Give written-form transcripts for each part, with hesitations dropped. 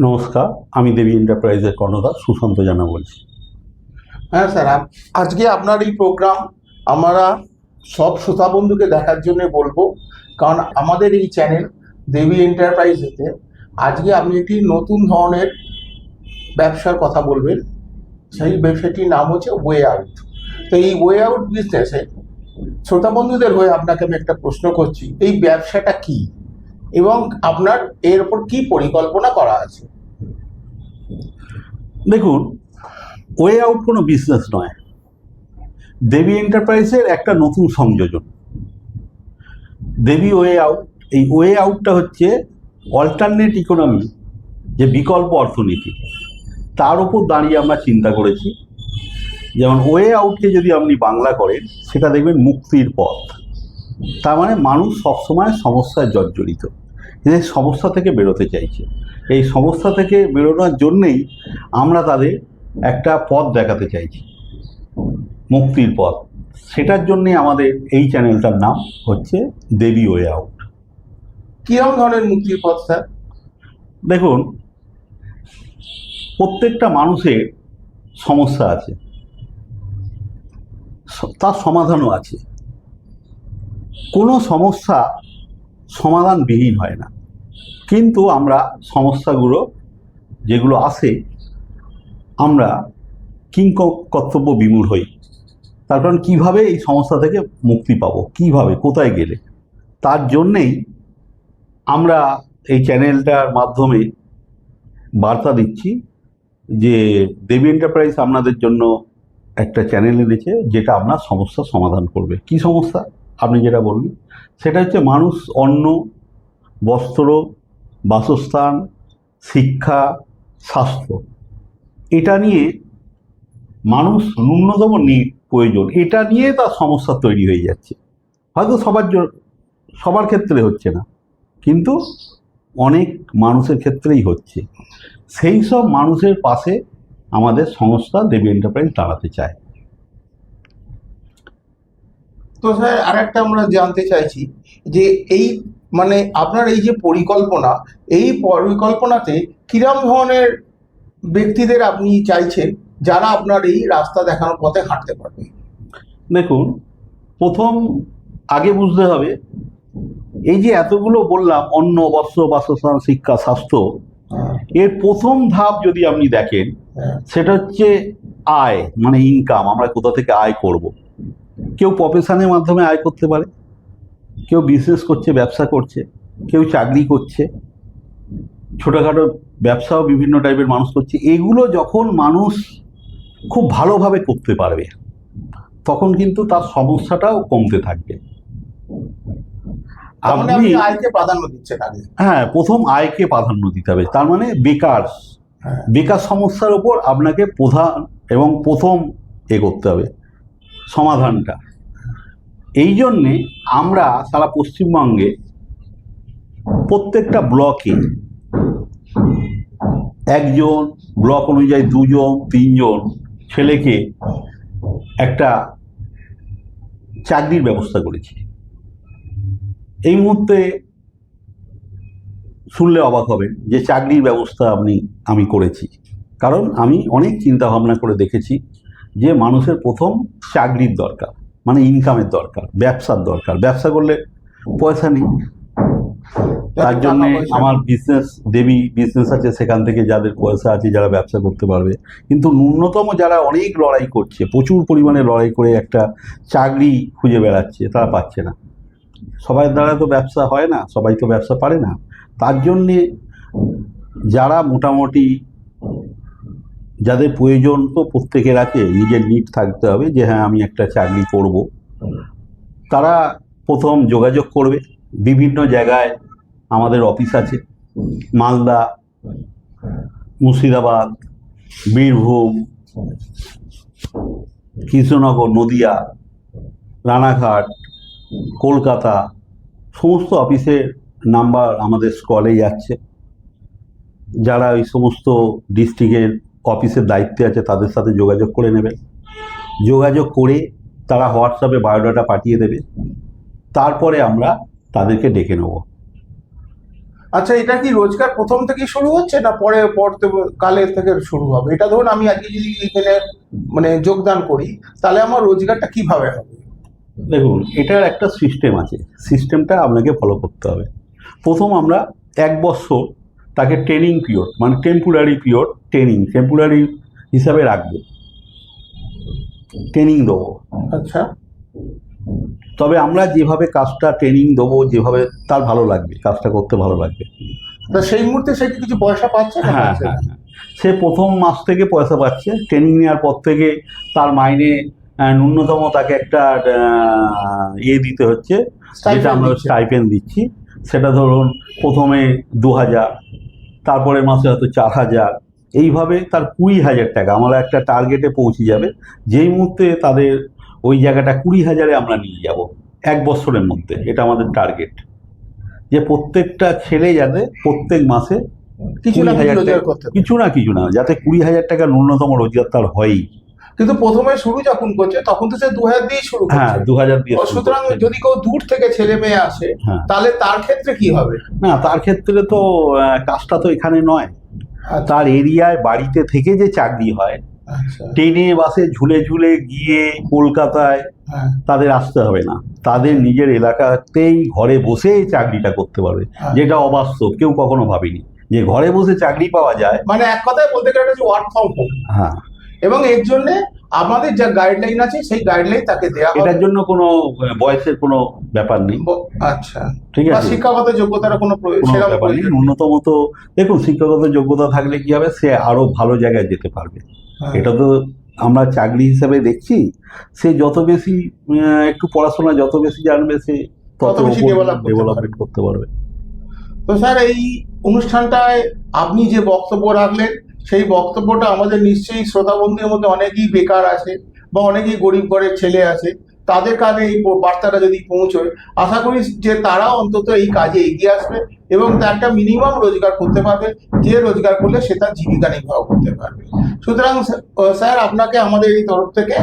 নমস্কার, আমি দেবী এন্টারপ্রাইজের কর্ণধার সুশান্ত জানা বলছি। হ্যাঁ স্যার, আজকে আপনার এই প্রোগ্রাম আমরা সব শ্রোতা বন্ধুকে দেখার জন্য বলবো, কারণ আমাদের এই চ্যানেল দেবী এন্টারপ্রাইজেতে আজকে আপনি একটি নতুন ধরনের ব্যবসার কথা বলবেন। সেই ব্যবসাটির নাম হচ্ছে ওয়ে আউট। তো এই ওয়ে আউট বিজনেসে শ্রোতা বন্ধুদের হয়ে আপনাকে আমি একটা প্রশ্ন করছি, এই ব্যবসাটা কি এবং আপনার এর উপর কি পরিকল্পনা করা আছে? দেখুন, ওয়ে আউট কোনো বিজনেস নয়, দেবী এন্টারপ্রাইজের একটা নতুন সংযোজন দেবী ওয়ে আউট। এই ওয়ে আউটটা হচ্ছে অল্টারনেট ইকোনমি, যে বিকল্প অর্থনীতি, তার উপর দাঁড়িয়ে আমরা চিন্তা করেছি। যেমন ওয়ে আউটকে যদি আপনি বাংলা করেন, সেটা দেখবেন মুক্তির পথ। তার মানে মানুষ সবসময় সমস্যায় জর্জরিত, যে সমস্যা থেকে বেরোতে চাইছে। এই সমস্যা থেকে বেরোনোর জন্যেই আমরা তাদের একটা পথ দেখাতে চাইছি, মুক্তির পথ। সেটার জন্যে আমাদের এই চ্যানেলটার নাম হচ্ছে দেবী ওয়ে আউট। কিরকম ধরনের মুক্তির পথ স্যার? দেখুন, প্রত্যেকটা মানুষের সমস্যা আছে, তার সমাধানও আছে। কোনো সমস্যা সমাধানবিহীন হয় না, কিন্তু আমরা সমস্যাগুলো যেগুলো আসে, আমরা কিংকর্তব্য বিমূঢ় হই। তার কারণ কীভাবে এই সমস্যা থেকে মুক্তি পাবো, কিভাবে, কোথায় গেলে। তার জন্যেই আমরা এই চ্যানেলটার মাধ্যমে বার্তা দিচ্ছি যে দেবী এন্টারপ্রাইজ আপনাদের জন্য একটা চ্যানেল এনেছে, যেটা আপনার সমস্যা সমাধান করবে। কি সমস্যা আপনি যেটা বলবেন, সেটা হচ্ছে মানুষ অন্ন, বস্ত্র, বাসস্থান, শিক্ষা, স্বাস্থ্য, এটা নিয়ে মানুষ ন্যূনতম প্রয়োজন, এটা নিয়ে তার সমস্যা তৈরি হয়ে যাচ্ছে। হয়তো সবার ক্ষেত্রে হচ্ছে না, কিন্তু অনেক মানুষের ক্ষেত্রেই হচ্ছে। সেই সব মানুষের পাশে আমাদের সংস্থা দেবী এন্টারপ্রাইজ দাঁড়াতে চায়। তো স্যার, আরেকটা আমরা জানতে চাইছি যে এই মানে আপনার এই যে পরিকল্পনা, এই পরিকল্পনাতে কিরম ধরনের ব্যক্তিদের আপনি চাইছেন যারা আপনার এই রাস্তা দেখানোর পথে হাঁটতে পারবে? দেখুন, প্রথম আগে বুঝতে হবে, এই যে এতগুলো বললাম, অন্ন, বস্ত্র, বাসস্থান, শিক্ষা, স্বাস্থ্য, এর প্রথম ধাপ যদি আপনি দেখেন, সেটা হচ্ছে আয়, মানে ইনকাম। আমরা কোথা থেকে আয় করব। কেউ প্রফেশনের মাধ্যমে আয় করতে পারে, কেউ বিজনেস করছে, ব্যবসা করছে, কেউ চাকরি করছে, ছোটোখাটো ব্যবসাও বিভিন্ন টাইপের মানুষ করছে। এগুলো যখন মানুষ খুব ভালোভাবে করতে পারবে, তখন কিন্তু তার সমস্যাটাও কমতে থাকবে। আপনি আয়কে প্রাধান্য দিচ্ছেন আগে? হ্যাঁ, প্রথম আয়কে প্রাধান্য দিতে হবে। তার মানে বেকার সমস্যার উপর আপনাকে প্রধান এবং প্রথম করতে হবে সমাধানটা। এই জন্যে আমরা সারা পশ্চিমবঙ্গে প্রত্যেকটা ব্লকে একজন, ব্লক অনুযায়ী 2জন 3জন ছেলেকে একটা চাকরির ব্যবস্থা করেছি। এই মুহূর্তে শুনলে অবাক হবেন যে চাকরির ব্যবস্থা আমি করেছি, কারণ আমি অনেক চিন্তা ভাবনা করে দেখেছি যে মানুষের প্রথম চাকরির দরকার, মানে ইনকামের দরকার, ব্যবসার দরকার। ব্যবসা করলে পয়সা নেই, তার জন্য আমার দেবী বিজনেস আছে, সেখান থেকে যাদের পয়সা আছে, যারা ব্যবসা করতে পারবে। কিন্তু ন্যূনতম যারা অনেক লড়াই করছে, প্রচুর পরিমাণে লড়াই করে একটা চাকরি খুঁজে বেড়াচ্ছে, তারা পাচ্ছে না। সবাই দ্বারা তো ব্যবসা হয় না, সবাই তো ব্যবসা পারে না। তার জন্যে যারা মোটামুটি, যাদের প্রয়োজন তো প্রত্যেকের আছে, নিজের নিড থাকতে হবে যে হ্যাঁ আমি একটা চাকরি করব, তারা প্রথম যোগাযোগ করবে। বিভিন্ন জায়গায় আমাদের অফিস আছে, মালদা, মুর্শিদাবাদ, বীরভূম, কৃষ্ণনগর, নদিয়া, রানাঘাট, কলকাতা, সমস্ত অফিসের নাম্বার আমাদের স্কলে যাচ্ছে। যারা ওই সমস্ত ডিস্ট্রিক্টের অফিসের দায়িত্বে আছে, তাদের সাথে যোগাযোগ করে নেবেন। যোগাযোগ করে তারা হোয়াটসঅ্যাপে বায়োডাটা পাঠিয়ে দেবে, তারপরে আমরা তাদেরকে ডেকে নেব। আচ্ছা, এটা কি রোজগার প্রথম থেকেই শুরু হচ্ছে না পরে কালের থেকে শুরু হবে? এটা ধরুন আমি আজকে যদি এখানে মানে যোগদান করি, তাহলে আমার রোজগারটা কিভাবে হবে? দেখুন, এটার একটা সিস্টেম আছে, সিস্টেমটা আপনাকে ফলো করতে হবে। প্রথম আমরা 1 বছর তাকে ট্রেনিং পিরিয়ড, মানে টেম্পোরারি পিরিয়ড টেম্পোরারি হিসাবে রাখবো, ট্রেনিং দেবো। আচ্ছা, তবে আমরা যেভাবে কাজটা ট্রেনিং দেবো, যেভাবে তার ভালো লাগবে, কাজটা করতে ভালো লাগবে। তা সেই মুহূর্তে সে কি কিছু পয়সা পাচ্ছে না হ্যাঁ পাচ্ছে না? হ্যাঁ হ্যাঁ। সে প্রথম মাস থেকে পয়সা পাচ্ছে, ট্রেনিং নেওয়ার পর থেকে তার মাইনে ন্যূনতম তাকে একটা দিতে হচ্ছে, যেটা আমরা স্টাইপেন্ড দিচ্ছি। সেটা ধরুন প্রথমে 2,000, তারপরের মাসে হয়তো 4,000, এইভাবে তার 20,000 টাকা আমরা একটা টার্গেটে পৌঁছে যাবে। যেই মুহূর্তে তাদের ওই জায়গাটা 20,000-এ আমরা নিয়ে যাব 1 বছরের মধ্যে, এটা আমাদের টার্গেট। যে প্রত্যেকটা ছেলে যাতে প্রত্যেক মাসে কিছু না কিছু 20,000 রোজগার টাকা, করতে পারে। কিছু না, যাতে 20,000 টাকা ন্যূনতম রোজগার তার হয়ই। কিন্তু প্রথমে শুরু যখন করছে তখন তো সে 2,000 দিয়ে শুরু হ্যাঁ, করছে। 2,000 দিয়ে শুরু সুতরাং করছে। যদি কেউ দূর থেকে ছেলে মেয়ে আসে, হ্যাঁ। তাহলে তার ক্ষেত্রে কি হবে? না, তার ক্ষেত্রে তো কাজটা তো এখানে নয়, তার এরিয়ায় বাড়িতে থেকে যে চাকরি হয়, আচ্ছা, ট্রেনে বাসে ঝুলে ঝুলে গিয়ে কলকাতায় হ্যাঁ, তাদের আসতে হবে না, তাদের নিজের এলাকাতেই ঘরে বসে চাকরিটা করতে পারবে, হ্যাঁ। যেটা অবাস্তব, কেউ কখনো ভাবেনি যে ঘরে বসে চাকরি পাওয়া যায়। মানে এক কথায় বলতে গেলে ওয়ার্ক ফ্রম হোম। হ্যাঁ, এবং এর জন্য আমাদের যা গাইডলাইন আছে সেই গাইডলাইন তাকে দেওয়া হবে। এটার জন্য কোনো বয়সের কোনো ব্যাপার নেই। আচ্ছা, ঠিক বা আছে, শিক্ষাগত যোগ্যতার কোনো কোনো সেরকম ব্যাপার নেই। প্রয়োজন নেই। ন্যূনতম তো দেখুন, শিক্ষাগত যোগ্যতা থাকলে কি হবে, সে আরো ভালো জায়গায় যেতে পারবে। হ্যাঁ। এটা তো আমরা চাকরি হিসাবে দেখছি, সে যত বেশি একটু পড়াশোনা যত বেশি জানবে, সে তত তত বেশি ডেভেলপমেন্ট করতে পারবে। তো স্যার, এই অনুষ্ঠানটায় আপনি যে বক্তব্য রাখলেন, সেই বক্তব্যটা আমাদের নিশ্চয়ই শ্রোতা বন্ধুদের মধ্যে অনেকেই বেকার আছে বা অনেকেই গরিব ঘরের ছেলে আছে, তাদের কানে এই বার্তাটা যদি পৌঁছয়, আশা করি যে তারা অন্তত এই কাজে এগিয়ে আসবে এবং তার একটা মিনিমাম রোজগার করতে পারবে, যে রোজগার করলে সে তার জীবিকা নির্বাহ করতে পারবে। সুতরাং স্যার, আপনাকে আমাদের এই তরফ থেকে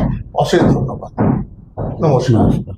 অশেষ ধন্যবাদ। নমস্কার। নমস্কার।